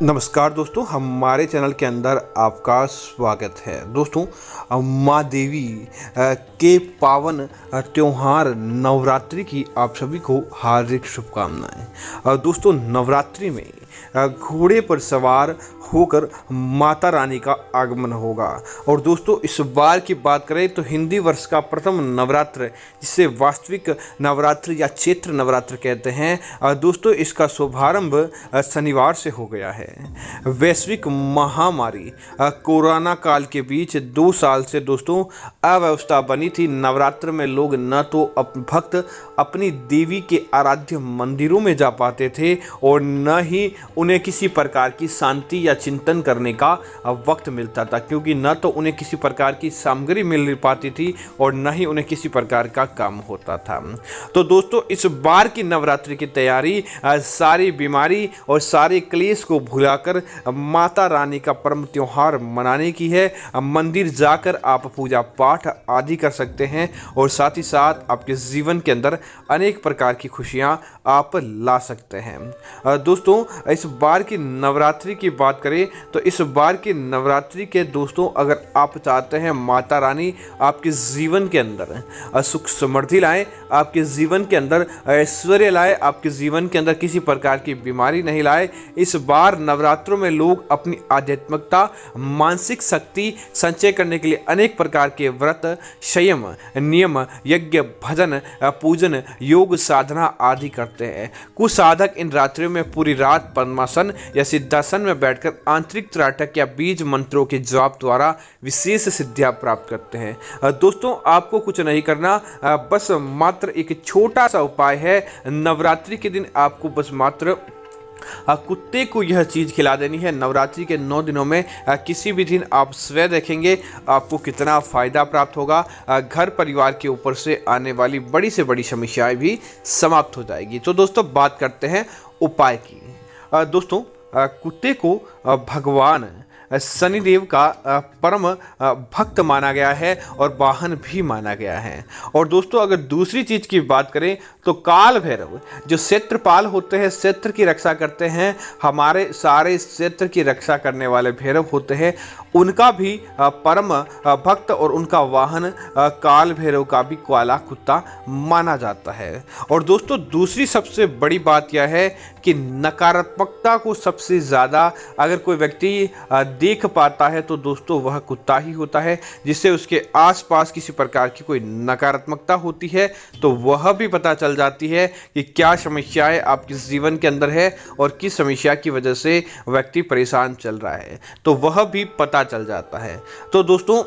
नमस्कार दोस्तों, हमारे चैनल के अंदर आपका स्वागत है। दोस्तों, माँ देवी के पावन त्यौहार नवरात्रि की आप सभी को हार्दिक शुभकामनाएं। दोस्तों, नवरात्रि में घोड़े पर सवार होकर माता रानी का आगमन होगा। और दोस्तों, इस बार की बात करें तो हिंदी वर्ष का प्रथम नवरात्र, जिसे वास्तविक नवरात्र या चैत्र नवरात्र कहते हैं, दोस्तों इसका शुभारंभ शनिवार से हो गया है। वैश्विक महामारी कोरोना काल के बीच 2 साल से दोस्तों अव्यवस्था बनी थी। नवरात्र में लोग न तो भक्त अपनी देवी के आराध्य मंदिरों में जा पाते थे और न ही उन्हें किसी प्रकार की शांति या चिंतन करने का वक्त मिलता था, क्योंकि न तो उन्हें किसी प्रकार की सामग्री मिल पाती थी और न ही उन्हें किसी प्रकार का काम होता था। तो दोस्तों, इस बार की नवरात्रि की तैयारी सारी बीमारी और सारे क्लेश को भुलाकर माता रानी का परम त्योहार मनाने की है। मंदिर जाकर आप पूजा पाठ आदि कर सकते हैं और साथ ही साथ आपके जीवन के अंदर अनेक प्रकार की खुशियां आप ला सकते हैं। दोस्तों, इस बार की नवरात्रि की बात करें तो इस बार की नवरात्रि के दोस्तों, अगर आप चाहते हैं माता रानी आपके जीवन के अंदर सुख समृद्धि लाए, आपके जीवन के अंदर ऐश्वर्य लाए, आपके जीवन के अंदर किसी प्रकार की बीमारी नहीं लाए, इस बार नवरात्रों में लोग अपनी आध्यात्मिकता, मानसिक शक्ति संचय करने के लिए अनेक प्रकार के व्रत, संयम, नियम, यज्ञ, भजन, पूजन, योग, साधना आदि करते हैं। कुछ साधक इन रात्रियों में पूरी रात पद्मासन या सिद्धासन में बैठकर आंतरिक त्राटक या बीज मंत्रों के जाप द्वारा विशेष सिद्धियां प्राप्त करते हैं। दोस्तों, आपको कुछ नहीं करना, बस मात्र एक छोटा सा उपाय है। नवरात्रि के दिन आपको बस मात्र कुत्ते को यह चीज़ खिला देनी है। नवरात्रि के 9 दिनों में किसी भी दिन आप स्वयं देखेंगे आपको कितना फ़ायदा प्राप्त होगा। घर परिवार के ऊपर से आने वाली बड़ी से बड़ी समस्याएं भी समाप्त हो जाएगी। तो दोस्तों, बात करते हैं उपाय की। दोस्तों, कुत्ते को भगवान शनिदेव का परम भक्त माना गया है और वाहन भी माना गया है। और दोस्तों, अगर दूसरी चीज़ की बात करें तो काल भैरव जो क्षेत्रपाल होते हैं, क्षेत्र की रक्षा करते हैं, हमारे सारे क्षेत्र की रक्षा करने वाले भैरव होते हैं, उनका भी परम भक्त और उनका वाहन काल भैरव का भी काला कुत्ता माना जाता है। और दोस्तों, दूसरी सबसे बड़ी बात यह है कि नकारात्मकता को सबसे ज़्यादा अगर कोई व्यक्ति देख पाता है तो दोस्तों वह कुत्ता ही होता है। जिससे उसके आसपास किसी प्रकार की कोई नकारात्मकता होती है तो वह भी पता चल जाती है कि क्या समस्याएं आपके जीवन के अंदर है और किस समस्या की वजह से व्यक्ति परेशान चल रहा है, तो वह भी पता चल जाता है। तो दोस्तों,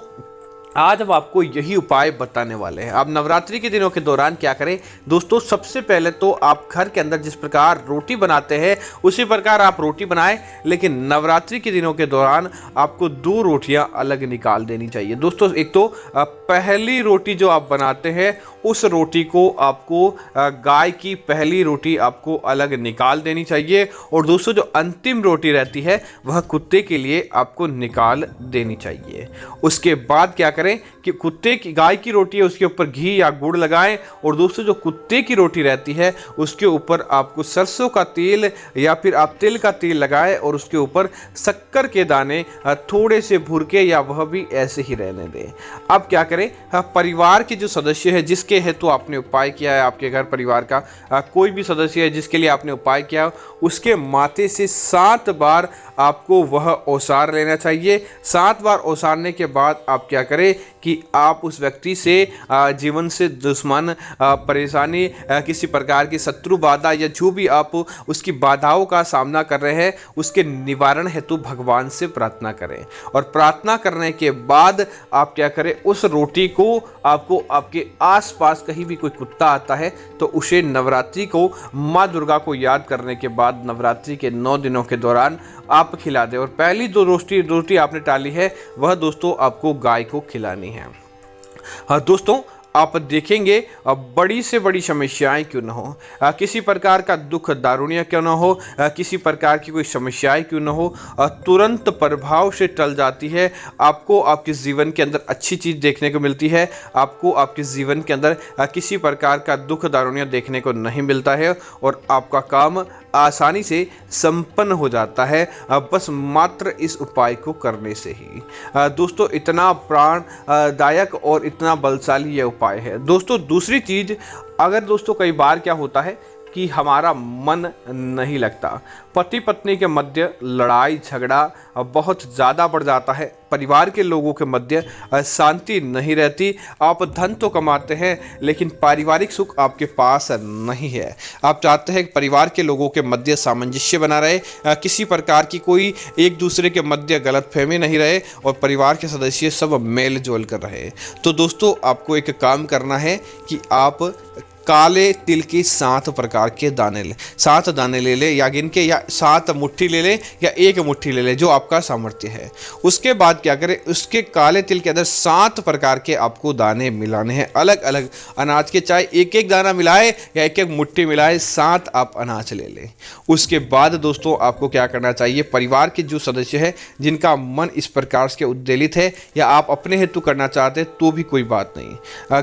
आज हम आपको यही उपाय बताने वाले हैं। आप नवरात्रि के दिनों के दौरान क्या करें दोस्तों, सबसे पहले तो आप घर के अंदर जिस प्रकार रोटी बनाते हैं उसी प्रकार आप रोटी बनाएं, लेकिन नवरात्रि के दिनों के दौरान आपको 2 रोटियां अलग निकाल देनी चाहिए। दोस्तों, एक तो पहली रोटी जो आप बनाते हैं उस रोटी को आपको गाय की पहली रोटी आपको अलग निकाल देनी चाहिए। और दोस्तों, जो अंतिम रोटी रहती है वह कुत्ते के लिए आपको निकाल देनी चाहिए। उसके बाद क्या करें कि कुत्ते की गाय की रोटी है उसके ऊपर घी या गुड़ लगाएं। और दोस्तों, जो कुत्ते की रोटी रहती है उसके ऊपर आपको सरसों का तेल या फिर आप तिल का तेल लगाएं और उसके ऊपर शक्कर के दाने थोड़े से भूर के या वह भी ऐसे ही रहने दें। अब क्या करें, परिवार के जो सदस्य है जिसके हेतु आपने उपाय किया है, आपके घर परिवार का कोई भी सदस्य है जिसके लिए आपने उपाय किया, उसके माथे से 7 बार आपको वह ओसार लेना चाहिए। 7 बार ओसारने के बाद आप क्या करें कि आप उस व्यक्ति से जीवन से दुश्मन, परेशानी, किसी प्रकार की शत्रु बाधा या जो भी आप उसकी बाधाओं का सामना कर रहे हैं उसके निवारण हेतु भगवान से प्रार्थना करें। और प्रार्थना करने के बाद आप क्या करें, उस रोटी को आपको आपके आसपास कहीं भी कोई कुत्ता आता है तो उसे नवरात्रि को माँ दुर्गा को याद करने के बाद नवरात्रि के 9 दिनों के दौरान आप खिला दें। और पहली 2 रोटी आपने टाली है वह दोस्तों आपको गाय को खिलानी है। हाँ दोस्तों, आप देखेंगे बड़ी से बड़ी समस्याएं क्यों ना हो, किसी प्रकार का दुख दारुण्य क्यों ना हो, किसी प्रकार की कोई समस्याएं क्यों ना हो, तुरंत प्रभाव से टल जाती है। आपको आपके जीवन के अंदर अच्छी चीज़ देखने को मिलती है, आपको आपके जीवन के अंदर किसी प्रकार का दुख दारुण्य देखने को नहीं मिलता है और आपका काम आसानी से संपन्न हो जाता है बस मात्र इस उपाय को करने से ही। दोस्तों इतना प्राणदायक और इतना बलशाली यह उपाय है। दोस्तों दूसरी चीज़, अगर दोस्तों कई बार क्या होता है कि हमारा मन नहीं लगता, पति पत्नी के मध्य लड़ाई झगड़ा बहुत ज़्यादा बढ़ जाता है, परिवार के लोगों के मध्य शांति नहीं रहती, आप धन तो कमाते हैं लेकिन पारिवारिक सुख आपके पास नहीं है। आप चाहते हैं कि परिवार के लोगों के मध्य सामंजस्य बना रहे, किसी प्रकार की कोई एक दूसरे के मध्य गलतफहमी नहीं रहे और परिवार के सदस्य सब मेल जोल कर रहे। तो दोस्तों आपको एक काम करना है कि आप काले तिल के 7 प्रकार के दाने ले, 7 दाने ले ले या गिन के, या 7 मुट्ठी ले ले या 1 मुट्ठी ले ले, जो आपका सामर्थ्य है। उसके बाद क्या करें, उसके काले तिल के अंदर 7 प्रकार के आपको दाने मिलाने हैं, अलग अलग अनाज के, चाहे एक एक दाना मिलाए या एक एक मुट्ठी मिलाए, 7 आप अनाज ले लें। उसके बाद दोस्तों आपको क्या करना चाहिए, परिवार के जो सदस्य है जिनका मन इस प्रकार से उद्वेलित है या आप अपने हेतु करना चाहते हैं तो भी कोई बात नहीं,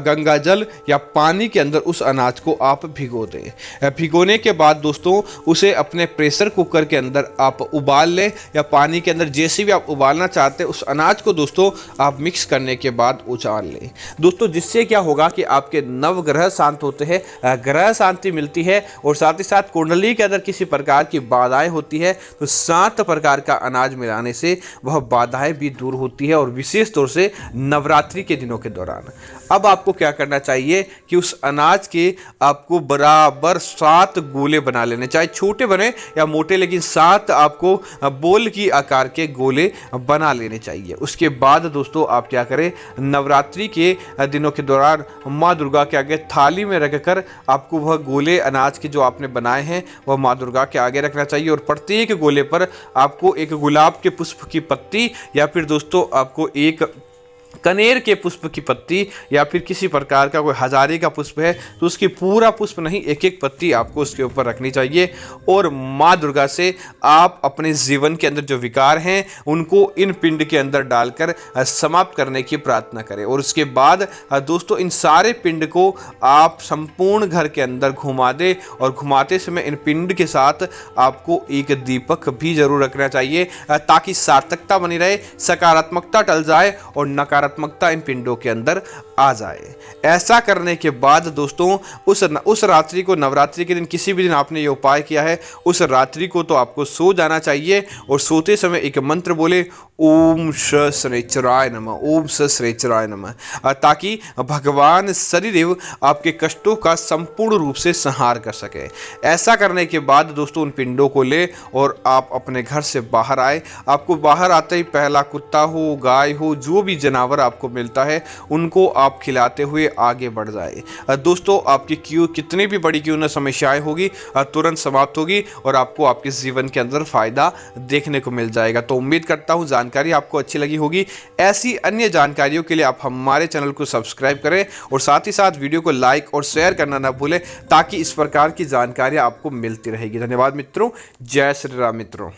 गंगा जल या पानी के अंदर उस अनाज को आप भिगो दें। भिगोने के बाद दोस्तों उसे अपने प्रेशर कुकर के अंदर आप उबाल लें या पानी के अंदर, जैसे भी आप उबालना चाहते हैं उस अनाज को दोस्तों आप मिक्स करने के बाद उछाल लें। दोस्तों जिससे क्या होगा कि आपके नवग्रह शांत होते हैं, ग्रह शांति मिलती है और साथ ही साथ कुंडली के अंदर किसी प्रकार की बाधाएं होती है तो 7 प्रकार का अनाज मिलाने से वह बाधाएं भी दूर होती है, और विशेष तौर से नवरात्रि के दिनों के दौरान। अब आपको क्या करना चाहिए कि उस अनाज के आपको बराबर 7 गोले बना लेने, चाहे छोटे बने या मोटे, लेकिन 7 आपको बोल की आकार के गोले बना लेने चाहिए। उसके बाद दोस्तों आप क्या करें, नवरात्रि के दिनों के दौरान माँ दुर्गा के आगे थाली में रखकर आपको वह गोले अनाज के जो आपने बनाए हैं वह माँ दुर्गा के आगे रखना चाहिए, और प्रत्येक गोले पर आपको एक गुलाब के पुष्प की पत्ती या फिर दोस्तों आपको एक कनेर के पुष्प की पत्ती या फिर किसी प्रकार का कोई हजारे का पुष्प है तो उसकी पूरा पुष्प नहीं, एक एक पत्ती आपको उसके ऊपर रखनी चाहिए। और माँ दुर्गा से आप अपने जीवन के अंदर जो विकार हैं उनको इन पिंड के अंदर डालकर समाप्त करने की प्रार्थना करें। और उसके बाद दोस्तों इन सारे पिंड को आप संपूर्ण घर के अंदर घुमा दें, और घुमाते समय इन पिंड के साथ आपको एक दीपक भी जरूर रखना चाहिए ताकि सार्थकता बनी रहे, सकारात्मकता टल जाए और नकारात्मकता इन पिंडों के अंदर आ जाए। ऐसा करने के बाद दोस्तों उस रात्रि को, नवरात्रि के दिन किसी भी दिन आपने ये उपाय किया है, उस रात्रि को तो आपको सो जाना चाहिए और सोते समय एक मंत्र बोले, ओम शनिश्चराय नमः, ओम शनिश्चराय नमः, ताकि भगवान शनिदेव आपके कष्टों का संपूर्ण रूप से संहार कर सके। ऐसा करने के बाद दोस्तों उन पिंडों को ले और आप अपने घर से बाहर आए। आपको बाहर आते ही पहला कुत्ता हो, गाय हो, जो भी जानवर आपको मिलता है उनको आप खिलाते हुए आगे बढ़ जाए। दोस्तों आपकी कितनी भी बड़ी क्यों न समस्याएं होगी तुरंत समाप्त होगी और आपको आपके जीवन के अंदर फायदा देखने को मिल जाएगा। तो उम्मीद करता हूं जानकारी आपको अच्छी लगी होगी। ऐसी अन्य जानकारियों के लिए आप हमारे चैनल को सब्सक्राइब करें और साथ ही साथ वीडियो को लाइक और शेयर करना ना भूलें ताकि इस प्रकार की जानकारी आपको मिलती रहेगी। धन्यवाद मित्रों, जय श्री राम मित्रों।